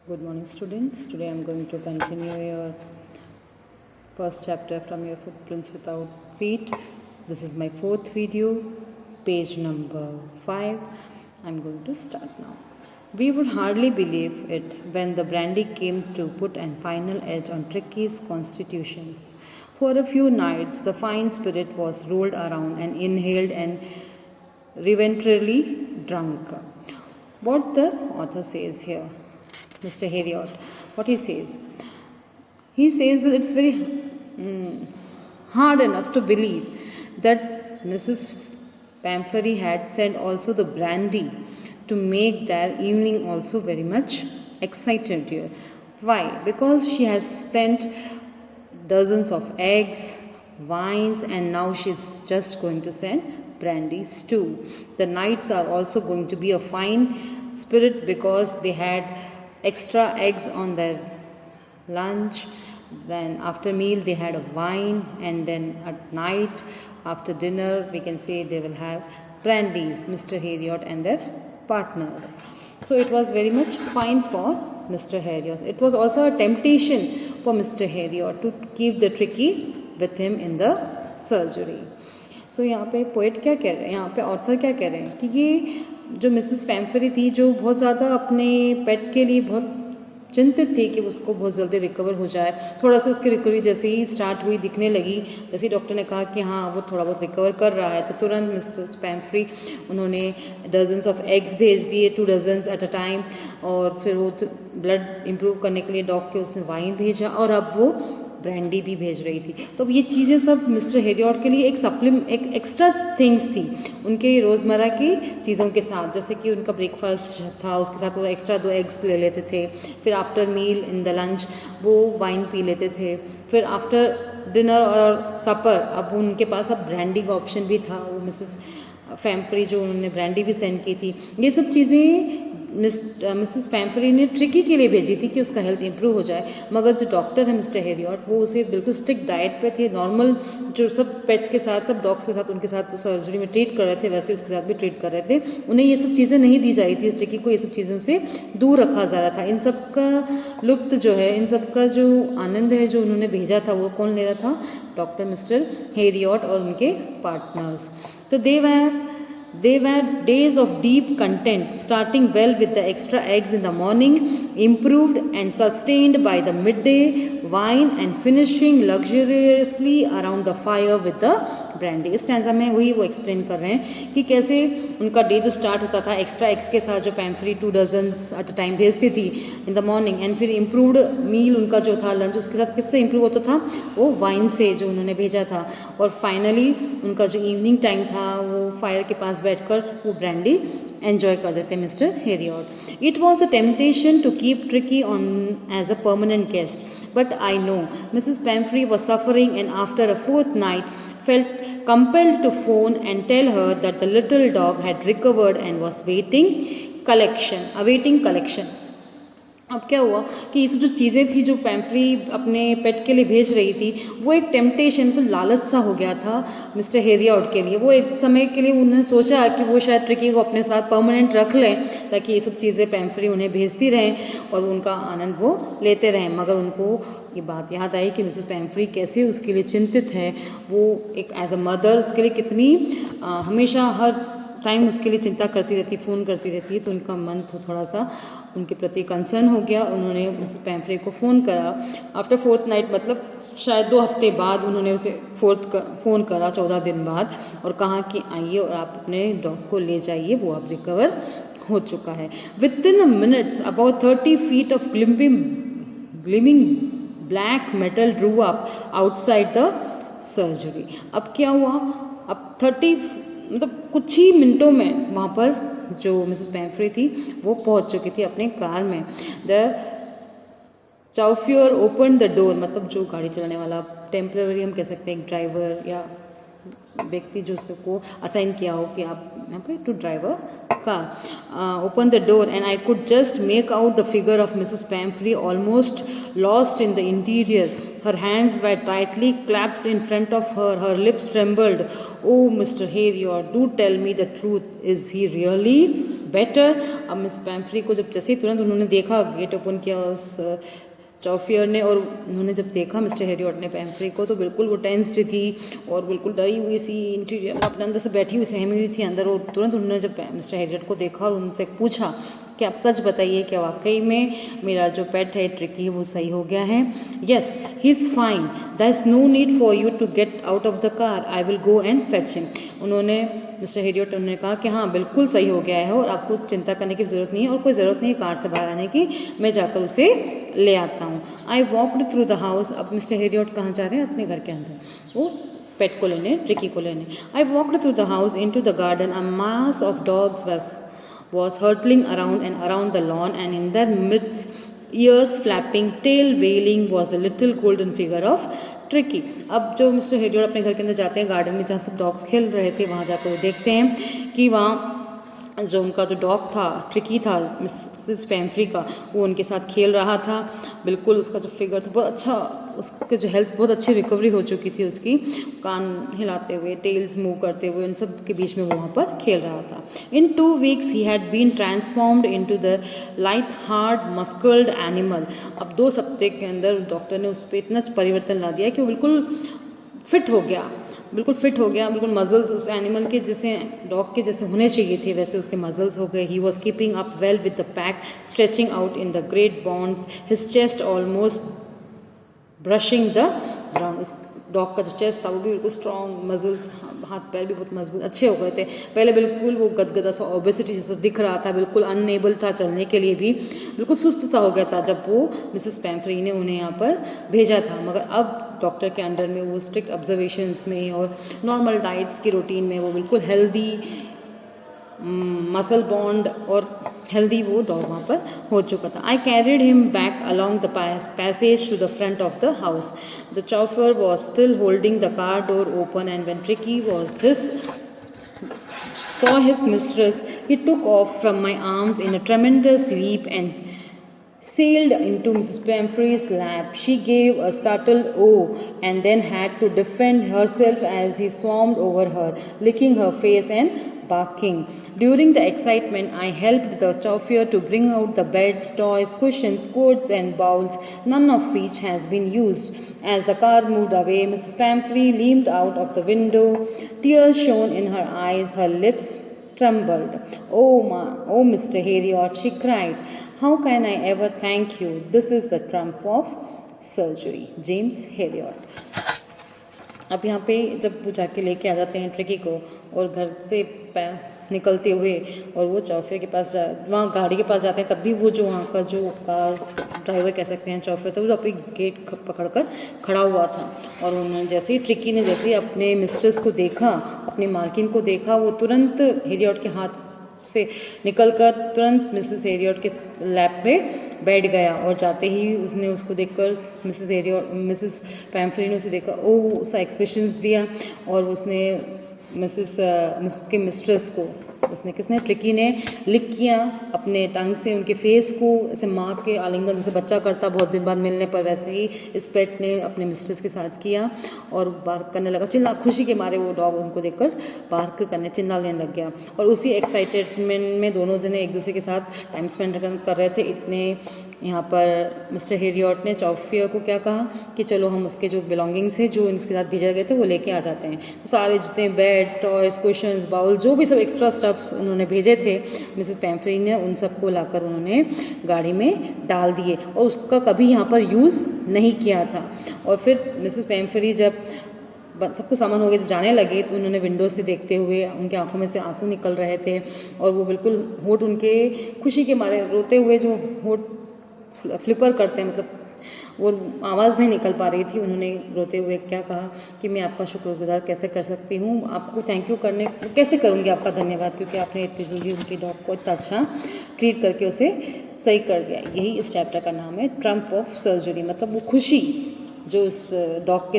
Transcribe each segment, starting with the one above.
Good morning, students. Today I am going to continue your first chapter from your Footprints Without Feet. This is my fourth video, page number 5. I am going to start now. We would hardly believe it when the brandy came to put an final edge on Tricky's constitutions. For a few nights, the fine spirit was rolled around and inhaled and reventrally drunk. What the author says here, Mr. Heriot, what he says that it's very hard enough to believe that Mrs. Pamphary had sent also the brandy to make their evening also very much excited here. Why? Because she has sent dozens of eggs, wines, and now she's just going to send brandies too. The nights are also going to be a fine spirit because they had extra eggs on their lunch. Then after meal they had a wine, and then at night after dinner we can say they will have brandies, Mr. Heriot and their partners. So it was very much fine for Mr. Heriot. It was also a temptation for Mr. Heriot to keep the Tricky with him in the surgery. So यहाँ पे poet क्या कह रहे हैं, यहाँ पे author क्या कह रहे हैं कि ये जो मिसेस पैम्फरी थी, जो बहुत ज़्यादा अपने पेट के लिए बहुत चिंतित थी कि उसको बहुत जल्दी रिकवर हो जाए, थोड़ा सा उसकी रिकवरी जैसे ही स्टार्ट हुई दिखने लगी, जैसे डॉक्टर ने कहा कि हाँ वो थोड़ा बहुत रिकवर कर रहा है, तो तुरंत मिसेस पैम्फरी उन्होंने डजन्स ऑफ एग्स भेज दिए, 2 डजन्स एट अ टाइम, और फिर वो ब्लड इम्प्रूव करने के लिए डॉग के उसने वाइन भेजा, और अब वो ब्रांडी भी भेज रही थी. तो ये चीज़ें सब मिस्टर हेरियट के लिए एक एक्स्ट्रा थिंग्स थी उनके रोज़मर्रा की चीज़ों के साथ, जैसे कि उनका ब्रेकफास्ट था, उसके साथ वो एक्स्ट्रा 2 एग्स ले लेते थे, फिर after meal in the lunch वो वाइन पी लेते थे, फिर आफ्टर डिनर और सपर अब उनके पास अब ब्रांडी का ऑप्शन भी था. वो मिसेस पैम्फरी जो उन्होंने ब्रांडी भी सेंड की थी, ये सब चीज़ें मिसेस पैम्फरी ने ट्रिकी के लिए भेजी थी कि उसका हेल्थ इंप्रूव हो जाए, मगर जो डॉक्टर है मिस्टर हेरियट वो उसे बिल्कुल स्ट्रिक्ट डाइट पे थे, नॉर्मल जो सब पेट्स के साथ, सब डॉग्स के साथ उनके साथ तो सर्जरी में ट्रीट कर रहे थे, वैसे उसके साथ भी ट्रीट कर रहे थे. उन्हें ये सब चीज़ें नहीं दी जाती थी, ट्रिकी को ये सब चीज़ों से दूर रखा जा रहा था. इन सब का लुप्त जो है, इन सब का जो आनंद है जो उन्होंने भेजा था, वो कौन ले रहा था? डॉक्टर मिस्टर हेरियट और उनके पार्टनर्स. तो They were days of deep content, starting well with the extra eggs in the morning, improved and sustained by the midday wine, and finishing luxuriously around the fire with the brandy. इस stanza में वही वो explain कर रहे हैं कि कैसे उनका डे जो स्टार्ट होता था एक्स्ट्रा एग्स के साथ, जो पैम्फरी 2 डजन्स एट अ टाइम भेजती थी इन द मॉर्निंग, एंड फिर इम्प्रूव्ड मील उनका जो था लंच, उसके साथ किससे इम्प्रूव होता था? वो वाइन से जो उन्होंने भेजा था. और फाइनली उनका जो इवनिंग टाइम था वो फायर के पास बैठकर वो ब्रांडी एंजॉय कर देते Mr Herriot. It was a temptation to keep Tricki on as a permanent guest, but I know Mrs Pumphrey was suffering, and after a 4th night felt compelled to phone and tell her that the little dog had recovered and was awaiting collection. अब क्या हुआ कि ये सब जो चीज़ें थी जो पैम्फरी अपने पेट के लिए भेज रही थी, वो एक टेम्पटेशन, तो लालच सा हो गया था मिस्टर हेरियट के लिए. वो एक समय के लिए उन्होंने सोचा कि वो शायद ट्रिकी को अपने साथ परमानेंट रख लें, ताकि ये सब चीज़ें पैम्फरी उन्हें भेजती रहें और उनका आनंद वो लेते रहें. मगर उनको ये बात याद आई कि मिसेस पैम्फरी कैसे उसके लिए चिंतित है, वो एक एज अ मदर उसके लिए कितनी हमेशा हर टाइम उसके लिए चिंता करती रहती, फ़ोन करती रहती है. तो उनका मन तो थोड़ा सा उनके प्रति कंसर्न हो गया. उन्होंने उस पैम्फरी को फ़ोन करा आफ्टर 4th नाइट, मतलब शायद 2 हफ्ते बाद उन्होंने उसे फ़ोन करा 14 दिन बाद, और कहा कि आइए और आप अपने डॉग को ले जाइए, वो अब रिकवर हो चुका है. Within minutes about 30 feet of gleaming black metal drew up outside the surgery. अब क्या हुआ? अब 30 मतलब कुछ ही मिनटों में वहाँ पर जो मिसेस पैम्फरी थी वो पहुँच चुकी थी अपने कार में. द चौफ्योर ओपन द डोर, मतलब जो गाड़ी चलाने वाला, टेम्पररी हम कह सकते हैं, एक ड्राइवर या व्यक्ति जो उसको असाइन किया हो कि आप यहाँ पे to drive a car. Open the door and I could just make out the figure of Mrs. Pamphry almost lost in the interior. Her hands were tightly clasped in front of her. Her lips trembled. Oh, Mr. Heriot, do tell me the truth. Is he really better? अब miss Pomfrey को जब जैसे ही तुरंत उन्होंने देखा, gate open किया उस चॉफियर ने, और उन्होंने जब देखा मिस्टर हेरियट ने पैम्फ्री को, तो बिल्कुल वो टेंस्ड थी और बिल्कुल डरी हुई सी, इंटीरियर अपने अंदर से बैठी हुई सहमी हुई थी अंदर. और तुरंत उन्होंने जब मिस्टर हेरियट को देखा और उनसे पूछा कि आप सच बताइए, क्या वाकई में मेरा जो पेट है ट्रिकी वो सही हो गया है? Yes, he is fine. There is no need for you to get out of the car. I will go and fetch him. उन्होंने मिस्टर हेरियट ने कहा कि हाँ बिल्कुल सही हो गया है और आपको चिंता करने की ज़रूरत नहीं है और कोई ज़रूरत नहीं है कार से बाहर आने की, मैं जाकर उसे ले आता हूँ. आई वॉकड थ्रू द हाउस. अब मिस्टर हेरियट कहाँ जा रहे हैं? अपने घर के अंदर, वो पेट को लेने, ट्रिकी को लेने. I walked through the house into the garden. A mass of dogs was hurtling around and around the lawn, and in their midst, ears flapping, tail wailing, was the little golden figure of tricky. अब जो mister Harriet अपने घर के अंदर जाते हैं, garden में जहाँ सब डॉग्स खेल रहे थे, वहाँ जाकर वो देखते हैं कि वहाँ जो उनका जो डॉग था, ट्रिकी था, मिसेस पैम्फ्री का, वो उनके साथ खेल रहा था. बिल्कुल उसका जो फिगर था बहुत अच्छा, उसके जो हेल्थ बहुत अच्छी रिकवरी हो चुकी थी उसकी, कान हिलाते हुए, टेल्स मूव करते हुए, उन सब के बीच में वो वहाँ पर खेल रहा था. In 2 weeks he had been transformed into the light hard muscled animal. अब 2 हफ्ते के अंदर डॉक्टर ने उस पर इतना परिवर्तन ला दिया कि वो बिल्कुल फिट हो गया, बिल्कुल फिट हो गया. बिल्कुल मजल्स उस एनिमल के जैसे, डॉग के जैसे होने चाहिए थे, वैसे उसके मजल्स हो गए. He was keeping up well with the pack, stretching out in the great bonds, his chest almost brushing the ground. उस डॉग का जो चेस्ट था वो भी बिल्कुल स्ट्रॉन्ग, मजल्स, हाथ पैर भी बहुत मजबूत अच्छे हो गए थे. पहले बिल्कुल वो गदगदा सा, ओबेसिटी जैसा दिख रहा था, बिल्कुल अनएबल था चलने के लिए भी, बिल्कुल सुस्त सा हो गया था जब वो मिसेस पैम्फ्री ने उन्हें यहाँ पर भेजा था. मगर अब डॉक्टर के अंडर में, वो स्ट्रिक्ट ऑब्जर्वेशंस में और नॉर्मल डाइट्स की रूटीन में, वो बिल्कुल हेल्दी, मसल बॉन्ड और हेल्दी वो डॉग वहाँ पर हो चुका था. I carried him back along the passage to the front of the house. The chauffeur was still holding the car door open, and when Tricki saw his mistress, he took off from my arms in a tremendous leap and sailed into Mrs. Pamphry's lap. She gave a startled "oh" and then had to defend herself as he swarmed over her, licking her face and barking. During the excitement, I helped the chauffeur to bring out the beds, toys, cushions, coats and bowls, none of which has been used. As the car moved away, Mrs. Pamphry leaned out of the window. Tears shone in her eyes, her lips trembled. Oh, Mr. Heriot, she cried. How can I ever thank you? This is the trump of surgery. James Heriot. अब यहाँ पे जब वो जाके लेके आ जाते हैं tricky को, और घर से निकलते हुए और वो चौफे के पास वहाँ गाड़ी के पास जाते हैं, तब भी वो जो वहाँ का जो कार ड्राइवर कह सकते हैं चौफे, तो वो अपनी गेट पकड़कर खड़ा हुआ था. और उन्होंने जैसे ही ट्रिकी ने जैसे ही अपने मिस्ट्रेस को देखा, अपनी मालकिन को देखा, वो तुरंत हेरियट के हाथ से निकलकर तुरंत मिसेस हेरियट के लैप पे बैठ गया. और जाते ही उसने उसको देखकर मिसेस पैम्फ्री ने उसे देखा, ओह सा एक्सप्रेशंस दिया, और उसने उसके मिस्ट्रेस को किसने ट्रिकी ने लिक किया अपने टंग से उनके फेस को, ऐसे माँ के आलिंगन जैसे बच्चा करता बहुत दिन बाद मिलने पर, वैसे ही इस पेट ने अपने मिस्ट्रेस के साथ किया और बार्क करने लगा. चिल्ला, खुशी के मारे वो डॉग उनको देखकर बार्क करने, चिल्लाने लग गया. और उसी एक्साइटेडमेंट में दोनों जने एक दूसरे के साथ टाइम स्पेंड कर रहे थे. इतने यहाँ पर मिस्टर हेरियट ने चॉफियर को क्या कहा कि चलो हम उसके जो बिलोंगिंग्स है जो इनके साथ भेजे गए थे वो लेके आ जाते हैं. तो सारे जितने बेड्स, टॉयज, कुशन्स, बाउल, जो भी सब एक्स्ट्रा स्टफ्स उन्होंने भेजे थे मिसेस पैम्फ्री ने, उन सबको लाकर उन्होंने गाड़ी में डाल दिए और उसका कभी यहाँ पर यूज़ नहीं किया था. और फिर मिसेस पैम्फ्री जब सबको सामान हो गया, जब जाने लगे, तो उन्होंने विंडो से देखते हुए, उनके आंखों में से आंसू निकल रहे थे और वो बिल्कुल होठ उनके खुशी के मारे रोते हुए, जो होठ फ्लिपर करते हैं, मतलब वो आवाज़ नहीं निकल पा रही थी. उन्होंने रोते हुए क्या कहा कि मैं आपका शुक्रगुजार कैसे कर सकती हूँ, आपको थैंक यू करने कैसे करूँगी आपका धन्यवाद, क्योंकि आपने इतनी जल्दी उनकी डॉग को इतना अच्छा ट्रीट करके उसे सही कर दिया. यही इस चैप्टर का नाम है ट्रम्प ऑफ सर्जरी, मतलब वो खुशी जो उस डॉग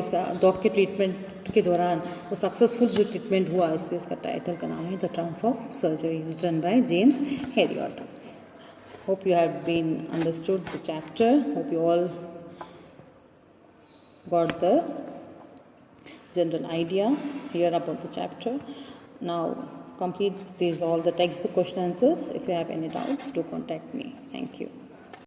के ट्रीटमेंट के दौरान वो सक्सेसफुल जो ट्रीटमेंट हुआ, इसलिए इसका टाइटल का नाम है the triumph of surgery, written by James Herriot. Hope you have been understood the chapter. Hope you all got the general idea here about the chapter. Now complete these all the textbook question answers. If you have any doubts, do contact me. Thank you.